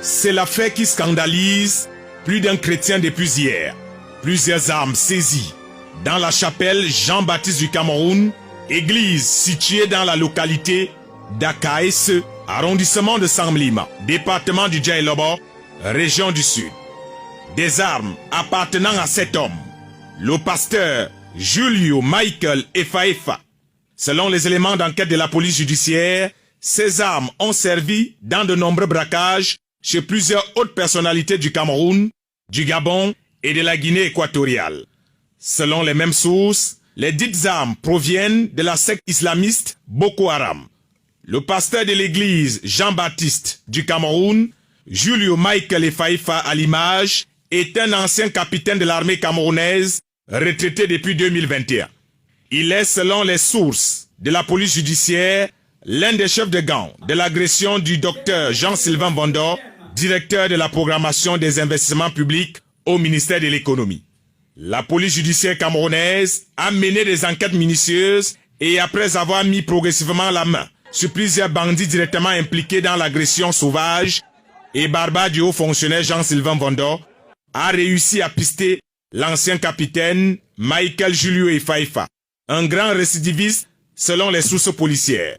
C'est l'affaire qui scandalise plus d'un chrétien depuis hier. Plusieurs armes saisies dans la chapelle Jean-Baptiste du Cameroun, église située dans la localité d'Akaese, arrondissement de Samlima, département du Djaïlobo, région du Sud. Des armes appartenant à cet homme, le pasteur Julio Michael Efaefa. Selon les éléments d'enquête de la police judiciaire, ces armes ont servi dans de nombreux braquages chez plusieurs hautes personnalités du Cameroun, du Gabon et de la Guinée équatoriale. Selon les mêmes sources, les dites armes proviennent de la secte islamiste Boko Haram. Le pasteur de l'église Jean-Baptiste du Cameroun, Julio Michael Efaefa à l'image, est un ancien capitaine de l'armée camerounaise, retraité depuis 2021. Il est, selon les sources de la police judiciaire, l'un des chefs de gang de l'agression du docteur Jean-Sylvain Vondor, directeur de la programmation des investissements publics au ministère de l'économie. La police judiciaire camerounaise a mené des enquêtes minutieuses et après avoir mis progressivement la main sur plusieurs bandits directement impliqués dans l'agression sauvage et barbare du haut fonctionnaire Jean-Sylvain Vondor, a réussi à pister l'ancien capitaine Michael Julio Efaefa, un grand récidiviste selon les sources policières.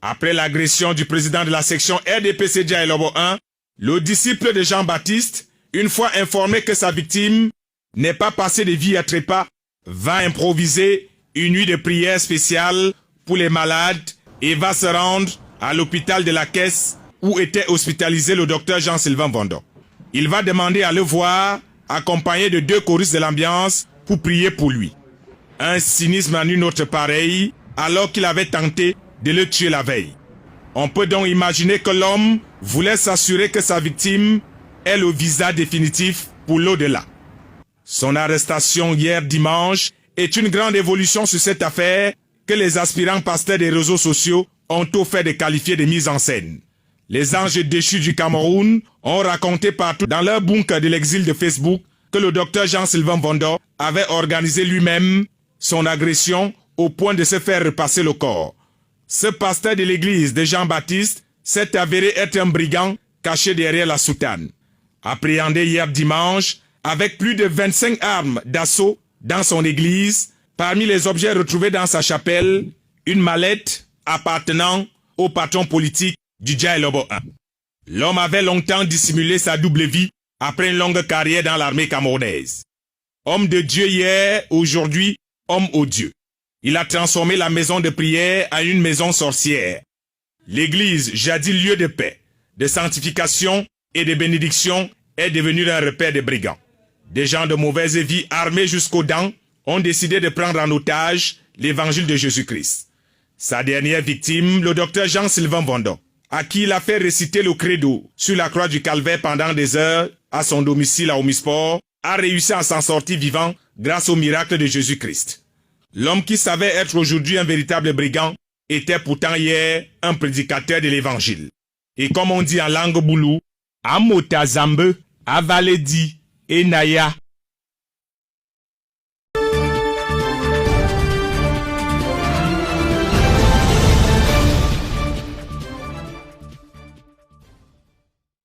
Après l'agression du président de la section RDPC Djaïlobo 1, le disciple de Jean-Baptiste, une fois informé que sa victime n'est pas passée de vie à trépas, va improviser une nuit de prière spéciale pour les malades et va se rendre à l'hôpital de la Caisse où était hospitalisé le docteur Jean-Sylvain Vondor. Il va demander à le voir, accompagné de 2 choristes de l'ambiance, pour prier pour lui. Un cynisme à nul autre pareil, alors qu'il avait tenté de le tuer la veille. On peut donc imaginer que l'homme voulait s'assurer que sa victime ait le visa définitif pour l'au-delà. Son arrestation hier dimanche est une grande évolution sur cette affaire que les aspirants pasteurs des réseaux sociaux ont tout fait de qualifier de mise en scène. Les anges déchus du Cameroun ont raconté partout dans leur bunker de l'exil de Facebook que le docteur Jean-Sylvain Vondor avait organisé lui-même son agression au point de se faire repasser le corps. Ce pasteur de l'église de Jean-Baptiste s'est avéré être un brigand caché derrière la soutane. Appréhendé hier dimanche avec plus de 25 armes d'assaut dans son église, parmi les objets retrouvés dans sa chapelle, une mallette appartenant au patron politique du Djaïlobo 1. L'homme avait longtemps dissimulé sa double vie après une longue carrière dans l'armée camerounaise. Homme de Dieu hier, aujourd'hui, homme odieux. Il a transformé la maison de prière en une maison sorcière. L'église, jadis lieu de paix, de sanctification et de bénédiction, est devenue un repère de brigands. Des gens de mauvaise vie armés jusqu'aux dents ont décidé de prendre en otage l'évangile de Jésus-Christ. Sa dernière victime, le docteur Jean-Sylvain Vondor, à qui il a fait réciter le credo sur la croix du calvaire pendant des heures à son domicile à Omisport, a réussi à s'en sortir vivant grâce au miracle de Jésus-Christ. L'homme qui savait être aujourd'hui un véritable brigand était pourtant hier un prédicateur de l'évangile. Et comme on dit en langue boulou, Amota Zambe, Avaledi, Enaya.